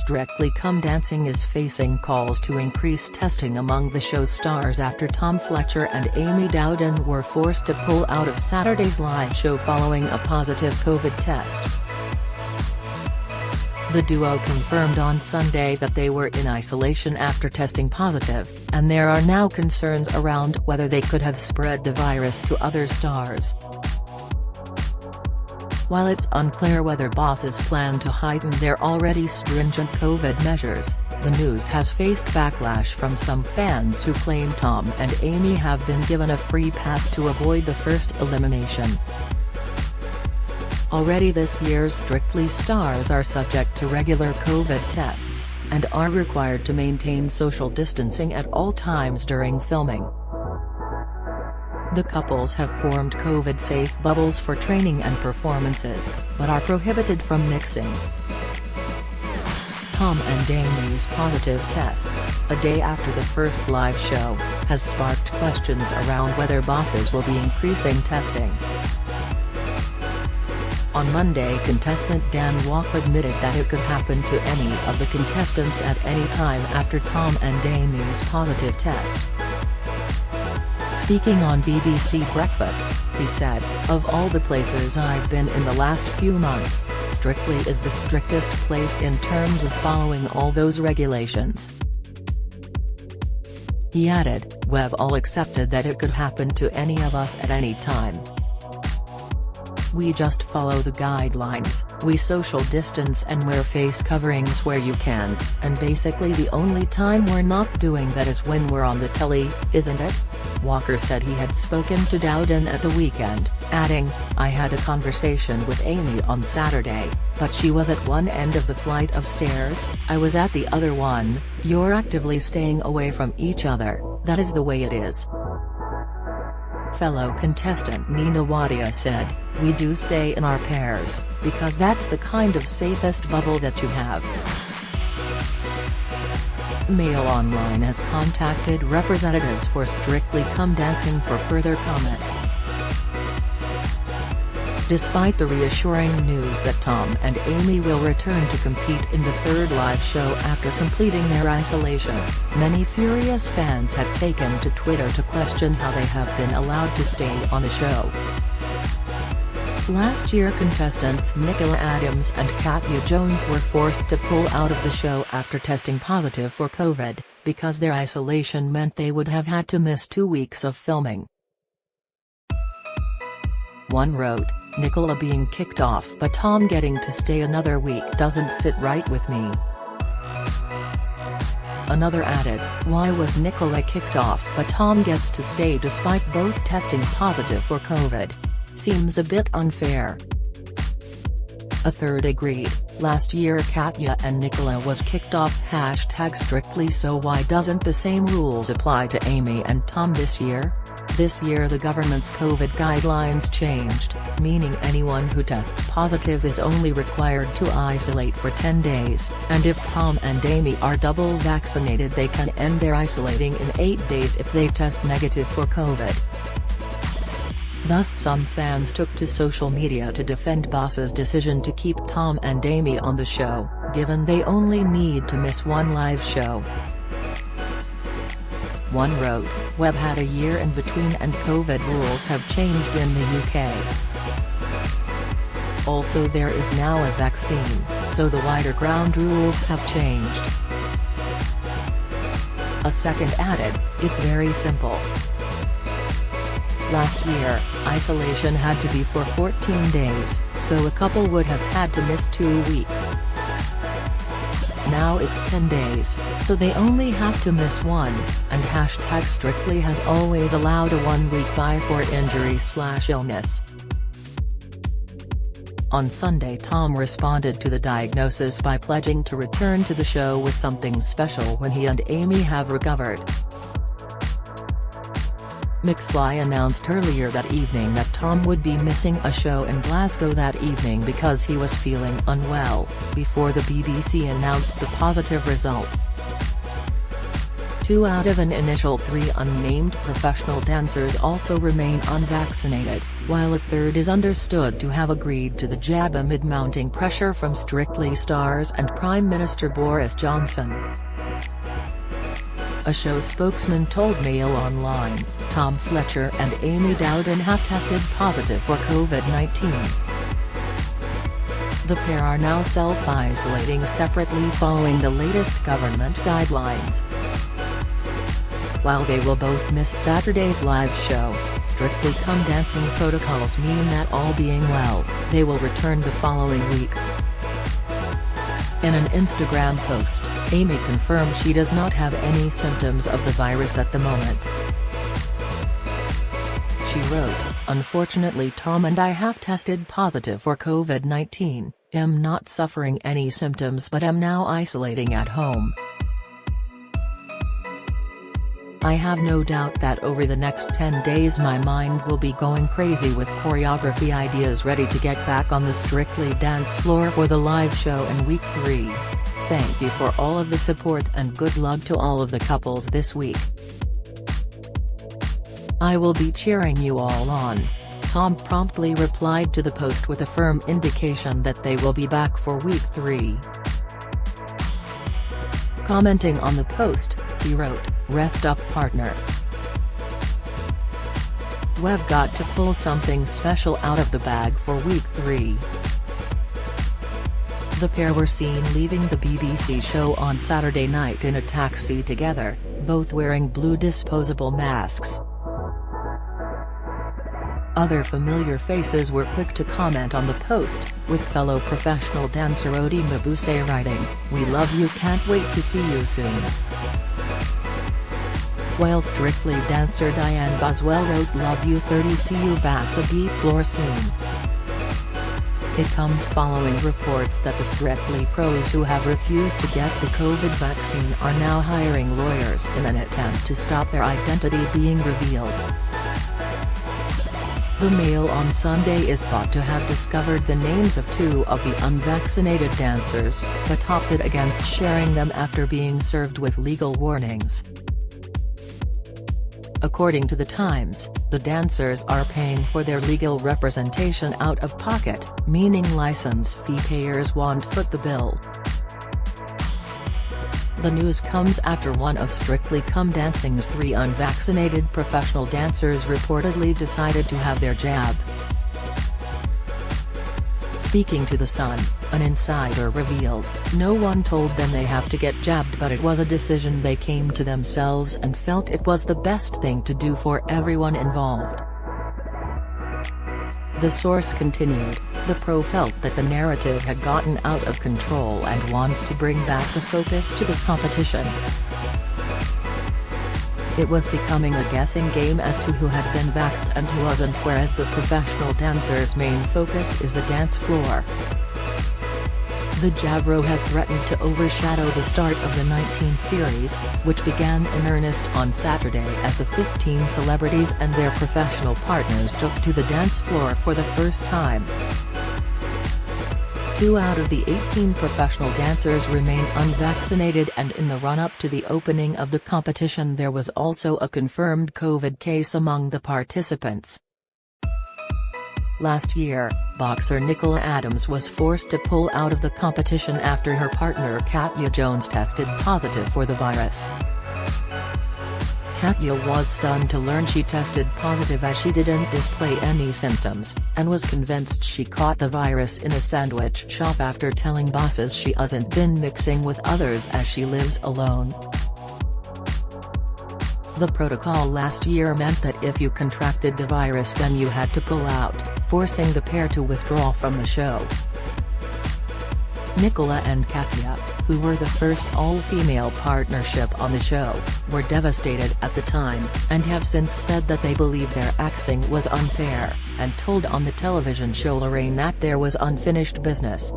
Strictly Come Dancing is facing calls to increase testing among the show's stars after Tom Fletcher and Amy Dowden were forced to pull out of Saturday's live show following a positive COVID test. The duo confirmed on Sunday that they were in isolation after testing positive, and there are now concerns around whether they could have spread the virus to other stars. While it's unclear whether bosses plan to heighten their already stringent COVID measures, the news has faced backlash from some fans who claim Tom and Amy have been given a free pass to avoid the first elimination. Already this year's Strictly stars are subject to regular COVID tests, and are required to maintain social distancing at all times during filming. The couples have formed COVID-safe bubbles for training and performances, but are prohibited from mixing. Tom and Amy's positive tests, a day after the first live show, has sparked questions around whether bosses will be increasing testing. On Monday, contestant Dan Walker admitted that it could happen to any of the contestants at any time after Tom and Amy's positive test. Speaking on BBC Breakfast, he said, "Of all the places I've been in the last few months, Strictly is the strictest place in terms of following all those regulations." He added, "We've all accepted that it could happen to any of us at any time. We just follow the guidelines, we social distance and wear face coverings where you can, and basically the only time we're not doing that is when we're on the telly, isn't it?" Walker said he had spoken to Dowden at the weekend, adding, "I had a conversation with Amy on Saturday, but she was at one end of the flight of stairs, I was at the other one. You're actively staying away from each other, that is the way it is." Fellow contestant Nina Wadia said, "We do stay in our pairs, because that's the kind of safest bubble that you have." Mail Online has contacted representatives for Strictly Come Dancing for further comment. Despite the reassuring news that Tom and Amy will return to compete in the third live show after completing their isolation, many furious fans have taken to Twitter to question how they have been allowed to stay on the show. Last year, contestants Nicola Adams and Katya Jones were forced to pull out of the show after testing positive for COVID, because their isolation meant they would have had to miss 2 weeks of filming. One wrote, "Nicola being kicked off but Tom getting to stay another week doesn't sit right with me." Another added, "Why was Nicola kicked off but Tom gets to stay despite both testing positive for COVID? Seems a bit unfair." A third agreed, "Last year Katya and Nicola was kicked off #Strictly, so why doesn't the same rules apply to Amy and Tom this year? This year the government's COVID guidelines changed, meaning anyone who tests positive is only required to isolate for 10 days, and if Tom and Amy are double vaccinated they can end their isolating in 8 days if they test negative for COVID." Thus some fans took to social media to defend boss's decision to keep Tom and Amy on the show, given they only need to miss one live show. One wrote, "We've had a year in between and COVID rules have changed in the UK. Also there is now a vaccine, so the wider ground rules have changed." A second added, "It's very simple. Last year, isolation had to be for 14 days, so a couple would have had to miss 2 weeks. Now it's 10 days, so they only have to miss one, and #Strictly has always allowed a 1-week bye for injury/illness." On Sunday, Tom responded to the diagnosis by pledging to return to the show with something special when he and Amy have recovered. McFly announced earlier that evening that Tom would be missing a show in Glasgow that evening because he was feeling unwell, before the BBC announced the positive result. 2 out of an initial 3 unnamed professional dancers also remain unvaccinated, while a third is understood to have agreed to the jab amid mounting pressure from Strictly stars and Prime Minister Boris Johnson. A show spokesman told Mail Online, Tom Fletcher and Amy Dowden have tested positive for COVID-19. The pair are now self-isolating separately following the latest government guidelines. While they will both miss Saturday's live show, Strictly Come Dancing protocols mean that all being well, they will return the following week. In an Instagram post, Amy confirmed she does not have any symptoms of the virus at the moment. She wrote, "Unfortunately Tom and I have tested positive for COVID-19, am not suffering any symptoms but am now isolating at home. I have no doubt that over the next 10 days my mind will be going crazy with choreography ideas ready to get back on the Strictly dance floor for the live show in week 3. Thank you for all of the support and good luck to all of the couples this week. I will be cheering you all on." Tom promptly replied to the post with a firm indication that they will be back for week 3. Commenting on the post, he wrote, "Rest up partner. We've got to pull something special out of the bag for week 3. The pair were seen leaving the BBC show on Saturday night in a taxi together, both wearing blue disposable masks. Other familiar faces were quick to comment on the post, with fellow professional dancer Odi Mabuse writing, "We love you, can't wait to see you soon." While Strictly dancer Diane Boswell wrote "Love you 30, see you back the deep floor soon." It comes following reports that the Strictly pros who have refused to get the COVID vaccine are now hiring lawyers in an attempt to stop their identity being revealed. The Mail on Sunday is thought to have discovered the names of 2 of the unvaccinated dancers, but opted against sharing them after being served with legal warnings. According to The Times, the dancers are paying for their legal representation out of pocket, meaning license fee payers won't foot the bill. The news comes after one of Strictly Come Dancing's 3 unvaccinated professional dancers reportedly decided to have their jab. Speaking to The Sun, an insider revealed, "No one told them they have to get jabbed, but it was a decision they came to themselves and felt it was the best thing to do for everyone involved." The source continued, "The pro felt that the narrative had gotten out of control and wants to bring back the focus to the competition. It was becoming a guessing game as to who had been vaxxed and who wasn't, whereas the professional dancers' main focus is the dance floor. The jab-ro has threatened to overshadow the start of the 19th series, which began in earnest on Saturday as the 15 celebrities and their professional partners took to the dance floor for the first time. 2 out of the 18 professional dancers remain unvaccinated, and in the run-up to the opening of the competition there was also a confirmed COVID case among the participants. Last year, boxer Nicola Adams was forced to pull out of the competition after her partner Katya Jones tested positive for the virus. Katya was stunned to learn she tested positive as she didn't display any symptoms, and was convinced she caught the virus in a sandwich shop after telling bosses she hasn't been mixing with others as she lives alone. The protocol last year meant that if you contracted the virus then you had to pull out, forcing the pair to withdraw from the show. Nicola and Katya, who were the first all-female partnership on the show, were devastated at the time, and have since said that they believe their axing was unfair, and told on the television show Lorraine that there was unfinished business.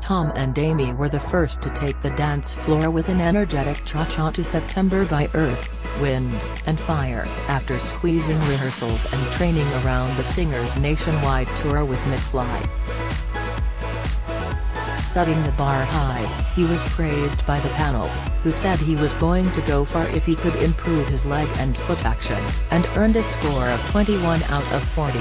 Tom and Amy were the first to take the dance floor with an energetic cha-cha to September by Earth, Wind, and Fire, after squeezing rehearsals and training around the singer's nationwide tour with McFly. Setting the bar high, he was praised by the panel, who said he was going to go far if he could improve his leg and foot action, and earned a score of 21 out of 40.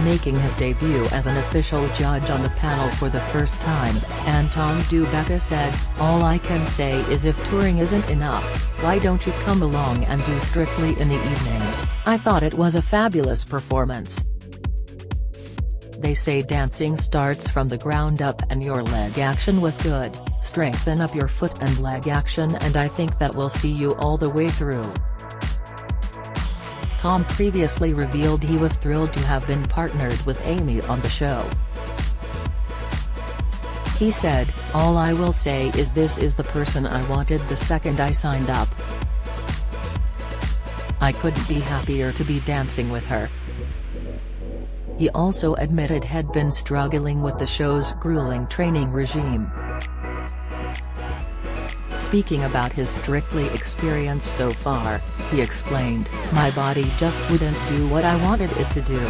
Making his debut as an official judge on the panel for the first time, Anton Dubecka said, "All I can say is if touring isn't enough, why don't you come along and do Strictly in the evenings? I thought it was a fabulous performance. They say dancing starts from the ground up and your leg action was good. Strengthen up your foot and leg action and I think that will see you all the way through." Tom previously revealed he was thrilled to have been partnered with Amy on the show. He said, "All I will say is this is the person I wanted the second I signed up. I couldn't be happier to be dancing with her." He also admitted he'd been struggling with the show's grueling training regime. Speaking about his Strictly experience so far, he explained, "My body just wouldn't do what I wanted it to do.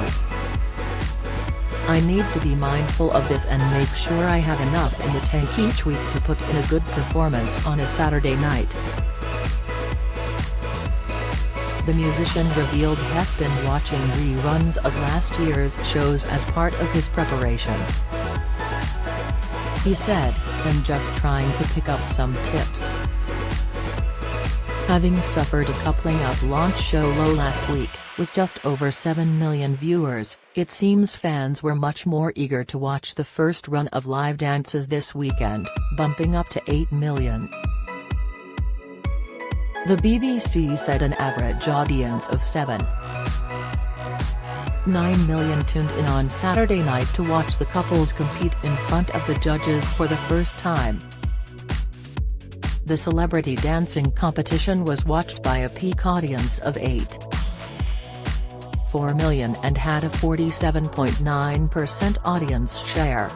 I need to be mindful of this and make sure I have enough in the tank each week to put in a good performance on a Saturday night." The musician revealed he's been watching reruns of last year's shows as part of his preparation. He said, "I'm just trying to pick up some tips." Having suffered a coupling up launch show low last week, with just over 7 million viewers, it seems fans were much more eager to watch the first run of live dances this weekend, bumping up to 8 million. The BBC said an average audience of 7.9 million tuned in on Saturday night to watch the couples compete in front of the judges for the first time. The celebrity dancing competition was watched by a peak audience of 8.4 million and had a 47.9% audience share.